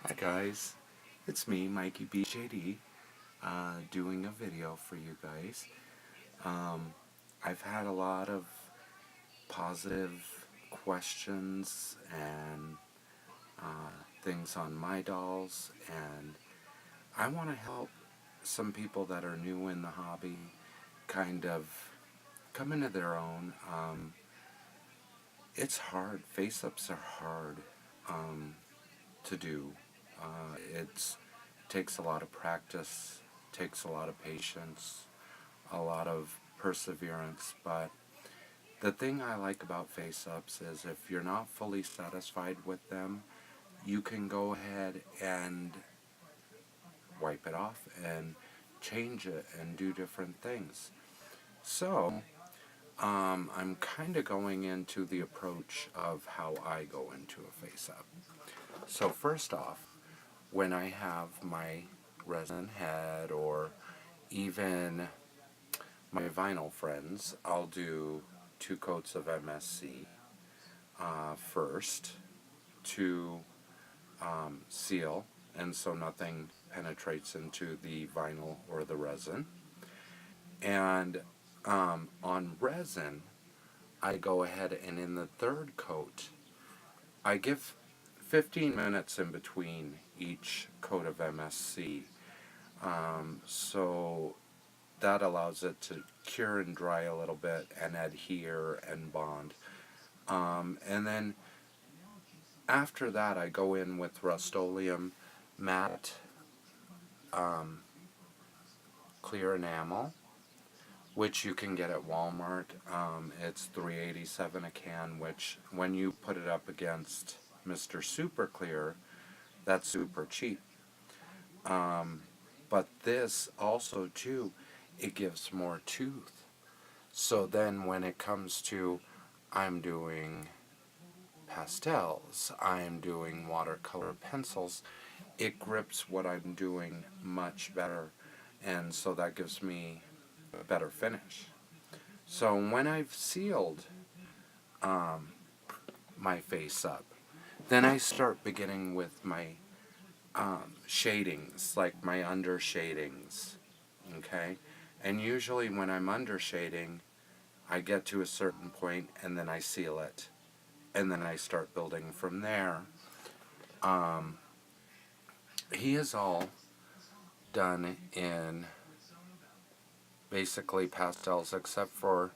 Hi guys, it's me, Mikey Bjds, doing a video for you guys. Um, I've had a lot of positive questions and things on my dolls, and I want to help some people that are new in the hobby kind of come into their own. It's hard. Face-ups are hard to do. It takes a lot of practice, takes a lot of patience, a lot of perseverance, but the thing I like about face-ups is if you're not fully satisfied with them, you can go ahead and wipe it off and change it and do different things. So, I'm kind of going into the approach of how I go into a face-up. So first off, when I have my resin head or even my vinyl friends, I'll do 2 coats of MSC first to seal, and so nothing penetrates into the vinyl or the resin. And on resin, I go ahead and in the third coat, I give 15 minutes in between each coat of MSC. So that allows it to cure and dry a little bit and adhere and bond. And then after that, I go in with Rust-Oleum matte clear enamel, which you can get at Walmart. It's $3.87 a can, which when you put it up against Mr. Super Clear, that's super cheap. But this also too, it gives more tooth. So then when it comes to I'm doing pastels, I'm doing watercolor pencils, it grips what I'm doing much better, and so that gives me a better finish. So when I've sealed my face up, then I start beginning with my shadings, like my under shadings, okay? And usually when I'm under shading, I get to a certain point and then I seal it. And then I start building from there. He is all done in basically pastels except for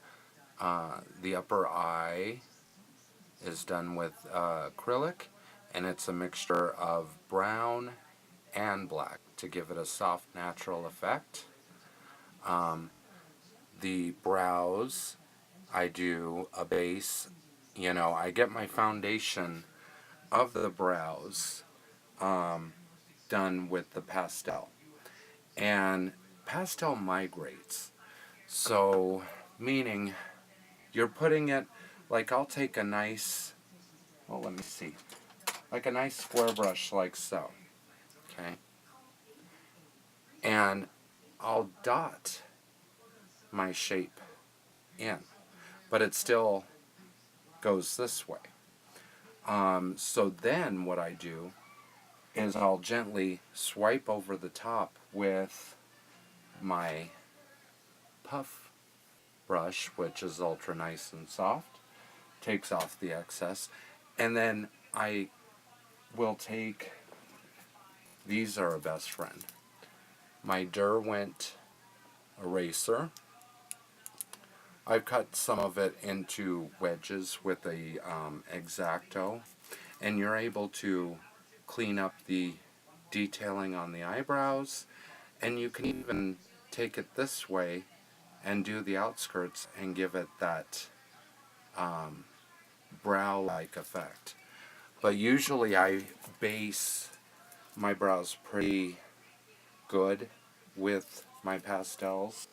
the upper eye is done with acrylic, and it's a mixture of brown and black to give it a soft natural effect. The brows, I do a base, I get my foundation of the brows done with the pastel. And pastel migrates. So, meaning you're putting it, like I'll take a nice, well, let me see, like a nice square brush like so, okay? And I'll dot my shape in, but it still goes this way. So then what I do is I'll gently swipe over the top with my puff brush, which is ultra nice and soft, takes off the excess, and then I will take, these are a best friend, my Derwent eraser. I've cut some of it into wedges with a X-Acto, and you're able to clean up the detailing on the eyebrows, and you can even take it this way and do the outskirts and give it that brow-like effect. But usually I base my brows pretty good with my pastels.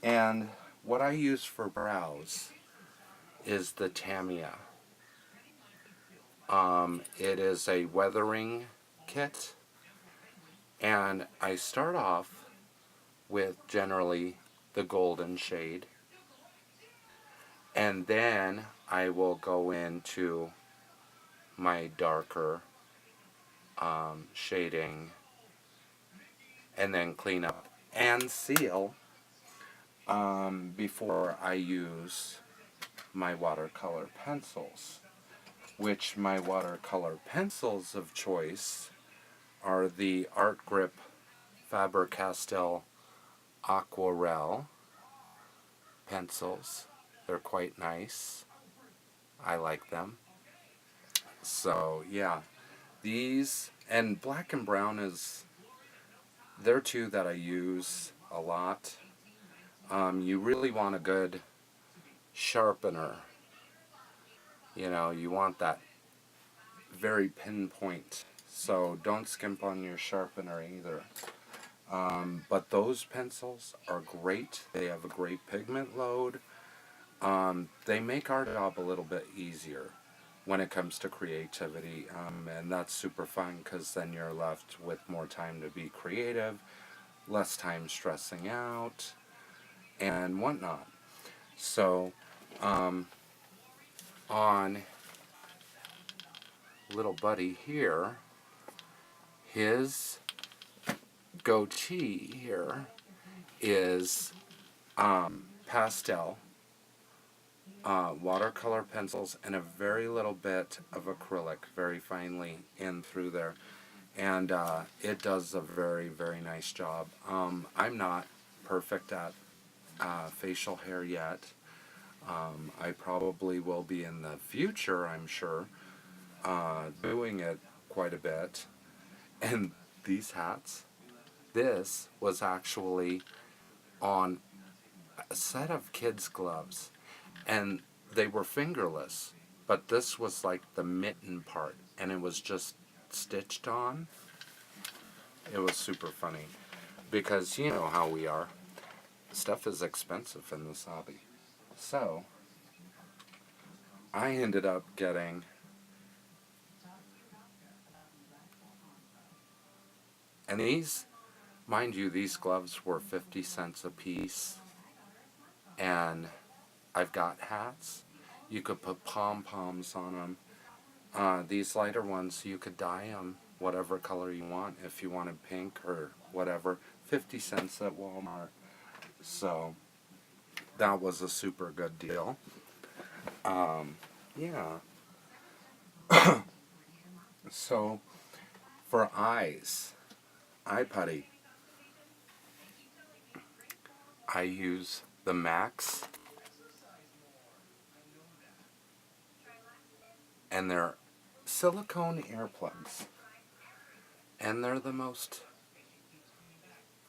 And what I use for brows is the Tamiya. It is a weathering kit. And I start off with generally the golden shade. And then I will go into my darker shading, and then clean up and seal before I use my watercolor pencils, which my watercolor pencils of choice are the Art Grip Faber-Castell Aquarelle pencils. They're quite nice. I like them. So yeah, these, and black and brown is, they're two that I use a lot. You really want a good sharpener. You know, you want that very pinpoint. So don't skimp on your sharpener either. But those pencils are great. They have a great pigment load. They make our job a little bit easier when it comes to creativity. And that's super fun because then you're left with more time to be creative, less time stressing out, and whatnot. So, on little buddy here, his goatee here is pastel watercolor pencils and a very little bit of acrylic, very finely in through there. And it does a very, very nice job. I'm not perfect at facial hair yet. I probably will be in the future, I'm sure, doing it quite a bit. And these hats, this was actually on a set of kids' gloves, and they were fingerless, but this was like the mitten part, and it was just stitched on. It was super funny, because you know how we are. Stuff is expensive in this hobby. So, I ended up getting and these, mind you, these gloves were 50 cents a piece. And I've got hats. You could put pom-poms on them. These lighter ones, you could dye them whatever color you want. If you wanted pink or whatever, 50 cents at Walmart. So that was a super good deal. Yeah. So for eyes, eye putty, I use the Max, and they're silicone earplugs, and they're the most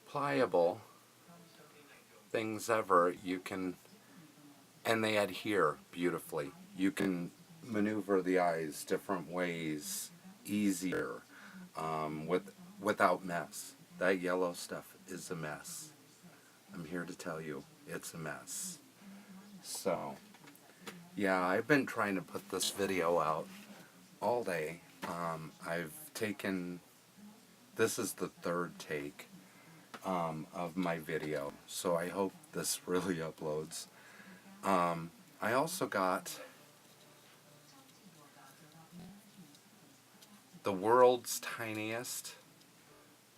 pliable things ever. You can, and they adhere beautifully. You can maneuver the eyes different ways, easier, without mess. That yellow stuff is a mess. I'm here to tell you, it's a mess. So, yeah, I've been trying to put this video out all day. I've taken, this is the third take of my video, so I hope this really uploads. I also got the world's tiniest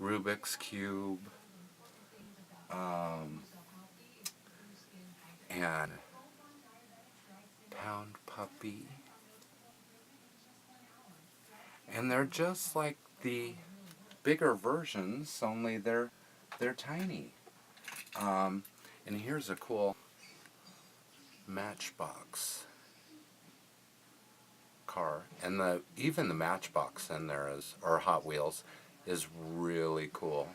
Rubik's Cube and Pound Puppy, and they're just like the bigger versions, only they're tiny. And here's a cool Matchbox car, and even the Matchbox in there is, or Hot Wheels, is really cool,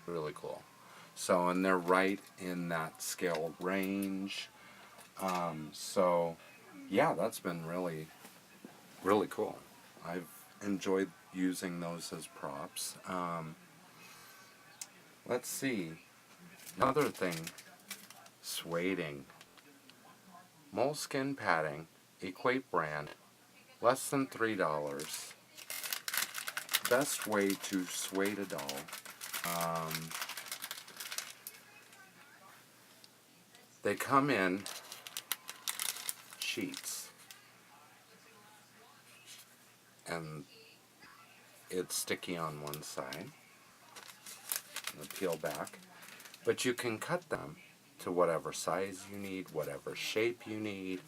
really cool. So, and they're right in that scale range. So, yeah, that's been really, really cool. I've enjoyed using those as props. Let's see. Another thing, sueding. Moleskin padding, Equate brand, less than $3. Best way to suede a doll. They come in sheets, and it's sticky on one side. And peel back. But you can cut them to whatever size you need, whatever shape you need,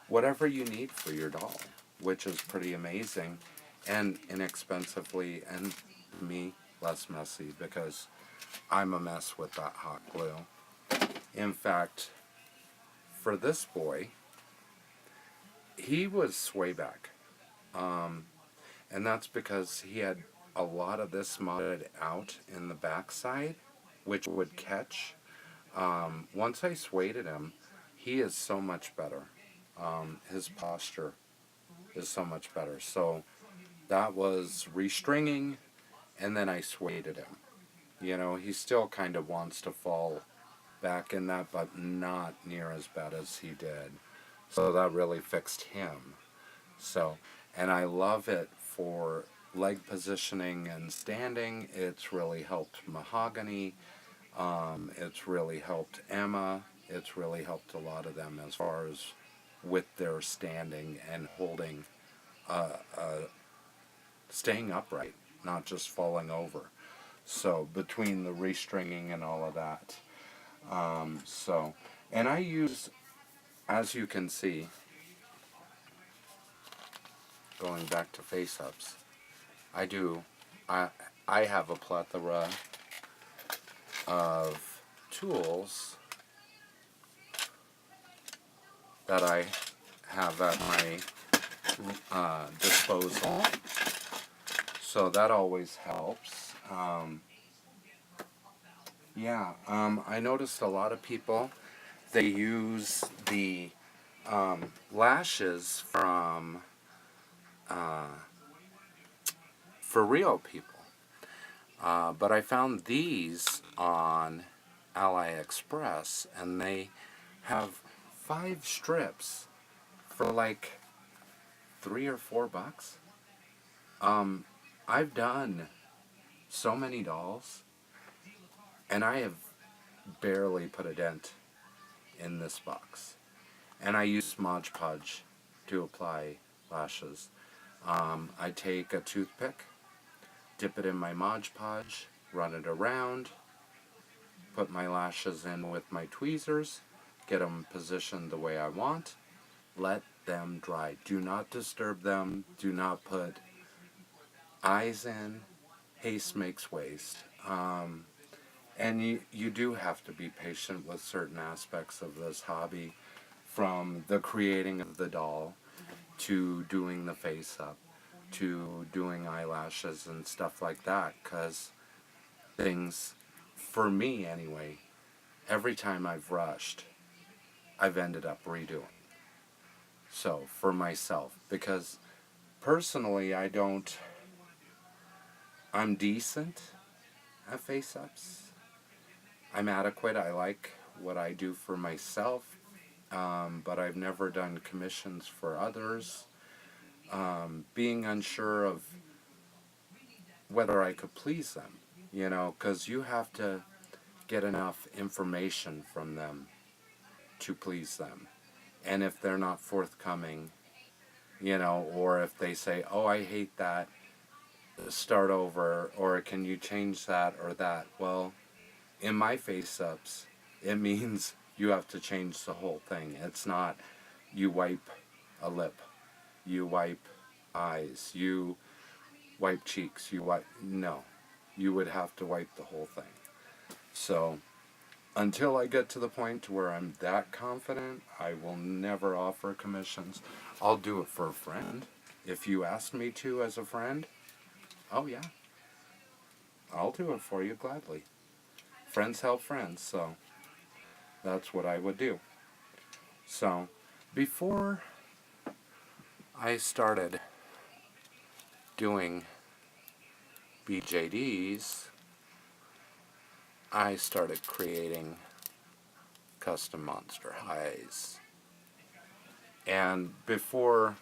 whatever you need for your doll, which is pretty amazing and inexpensively, and me less messy because I'm a mess with that hot glue. In fact, for this boy, he was sway back. And that's because he had a lot of this modded out in the backside, which would catch. Once I swayed him, he is so much better. His posture is so much better. So that was restringing, and then I swayed him. You know, he still kind of wants to fall back in that, but not near as bad as he did. So that really fixed him. So, and I love it for leg positioning and standing. It's really helped Mahogany. It's really helped Emma. It's really helped a lot of them as far as with their standing and holding, staying upright, not just falling over. So between the restringing and all of that. And I use, as you can see, going back to face-ups, I have a plethora of tools that I have at my disposal. So that always helps. I noticed a lot of people, they use the lashes from for real people. But I found these on AliExpress, and they have 5 strips for like $3 or $4. I've done so many dolls, and I have barely put a dent in this box. And I use Mod Podge to apply lashes. I take a toothpick, dip it in my Mod Podge, run it around, put my lashes in with my tweezers, get them positioned the way I want, let them dry. Do not disturb them. Do not put eyes in. Haste makes waste. And you do have to be patient with certain aspects of this hobby, from the creating of the doll to doing the face up to doing eyelashes and stuff like that, because things, for me anyway, every time I've rushed, I've ended up redoing. So, for myself, because personally I'm decent at face-ups. I'm adequate. I like what I do for myself, but I've never done commissions for others. Being unsure of whether I could please them, because you have to get enough information from them to please them. And if they're not forthcoming, or if they say, oh, I hate that, start over, or can you change that or that? Well, in my face-ups, it means you have to change the whole thing. It's not you wipe a lip, you wipe eyes, you wipe cheeks, no. You would have to wipe the whole thing. So, until I get to the point where I'm that confident, I will never offer commissions. I'll do it for a friend. If you ask me to as a friend, oh yeah, I'll do it for you gladly. Friends help friends, so that's what I would do. So, before I started doing Bjds, I started creating custom monster highs. And before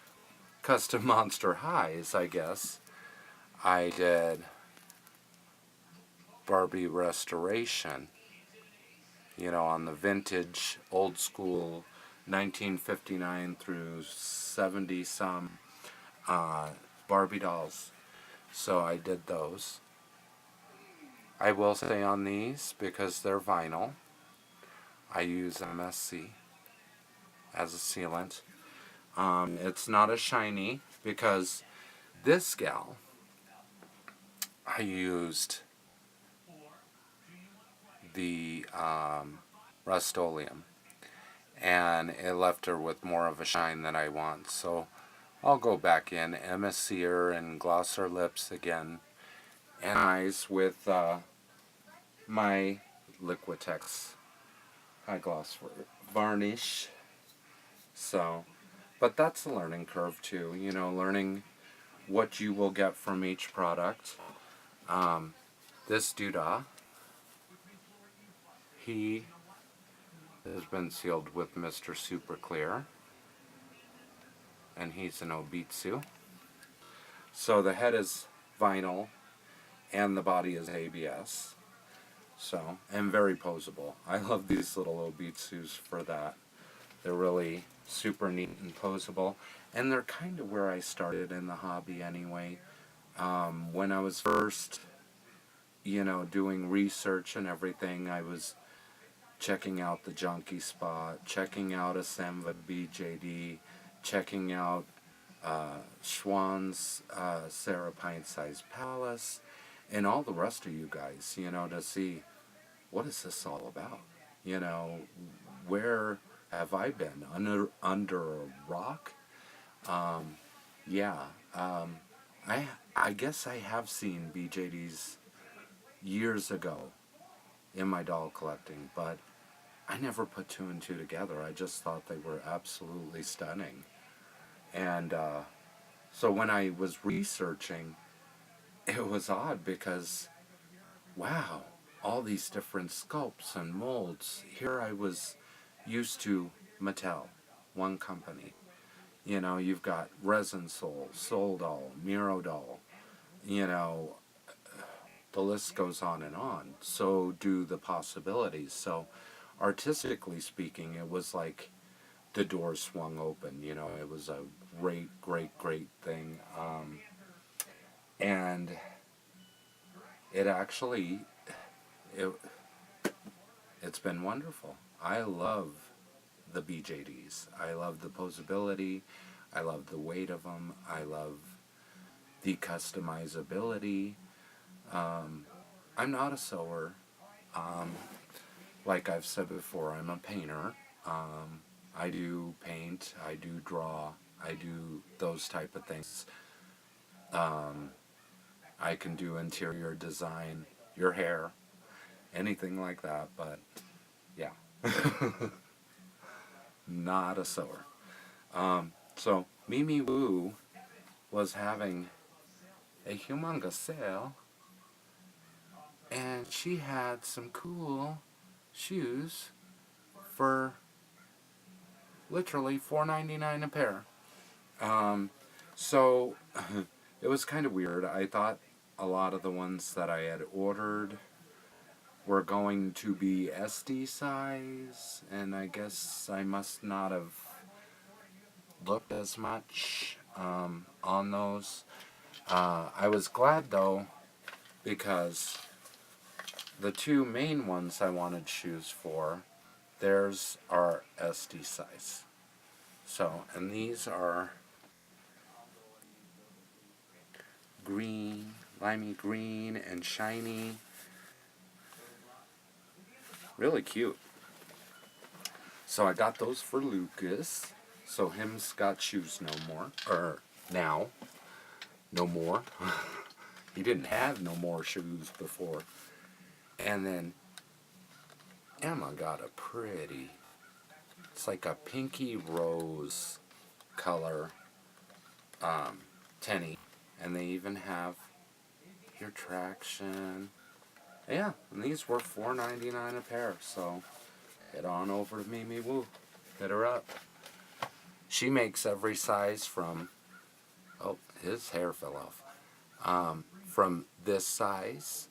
custom monster highs, I guess, I did Barbie restoration, on the vintage, old school, 1959 through 70 some Barbie dolls. So I did those. I will say on these, because they're vinyl, I use MSC as a sealant. It's not as shiny because this gal, I used the Rust-Oleum, and it left her with more of a shine than I want. So I'll go back in, MSC her and gloss her lips again, and eyes with my Liquitex high gloss varnish. So, but that's a learning curve too, you know, learning what you will get from each product. This doodah, he has been sealed with Mr. Super Clear, and he's an Obitsu. So the head is vinyl, and the body is ABS. So, and very posable. I love these little Obitsus for that. They're really super neat and posable, and they're kind of where I started in the hobby anyway. When I was first, you know, doing research and everything, I was checking out the Junkie Spot, checking out Assemva BJD, checking out Schwann's Sarah Pint-Sized Palace, and all the rest of you guys, you know, to see what is this all about? You know, where have I been? Under a rock? Yeah. I guess I have seen BJDs years ago in my doll collecting, but I never put two and two together. I just thought they were absolutely stunning. And so when I was researching, it was odd because, wow, all these different sculpts and molds. Here I was used to Mattel, one company. You know, you've got Resin Soul, Soul Doll, Miro Doll, you know, the list goes on and on. So do the possibilities. So artistically speaking, it was like the door swung open. You know, it was a great, great, great thing. And it actually, it, it's been wonderful. I love the BJDs. I love the posability. I love the weight of them. I love the customizability. I'm not a sewer. Like I've said before, I'm a painter. I do paint, I do draw, I do those type of things. I can do interior design, your hair, anything like that, but yeah, not a sewer. So Mimi Woo was having a humongous sale, and she had some cool shoes for literally $4.99 a pair. So it was kind of weird. I thought a lot of the ones that I had ordered were going to be SD size, and I guess I must not have looked as much on those. I was glad though, because the two main ones I wanted shoes for, theirs are SD size. So, and these are green, limey green, and shiny. Really cute. So I got those for Lucas. So him's got shoes no more. Or now. No more. He didn't have no more shoes before. And then Emma got a pretty, it's like a pinky rose color tenny. And they even have your traction. Yeah, and these were $4.99 a pair. So head on over to Mimi Woo. Hit her up. She makes every size from, oh, his hair fell off. From this size.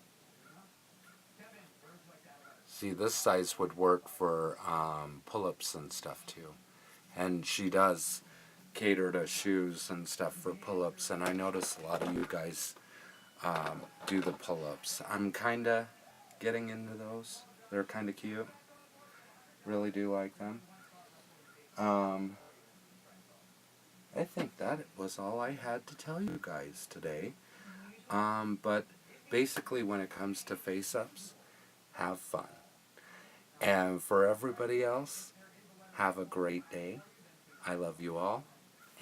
See, this size would work for pull-ups and stuff too. And she does cater to shoes and stuff for pull-ups. And I notice a lot of you guys do the pull-ups. I'm kind of getting into those. They're kind of cute. Really do like them. I think that was all I had to tell you guys today. But basically when it comes to face-ups, have fun. And for everybody else, have a great day. I love you all,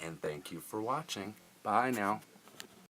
and thank you for watching. Bye now.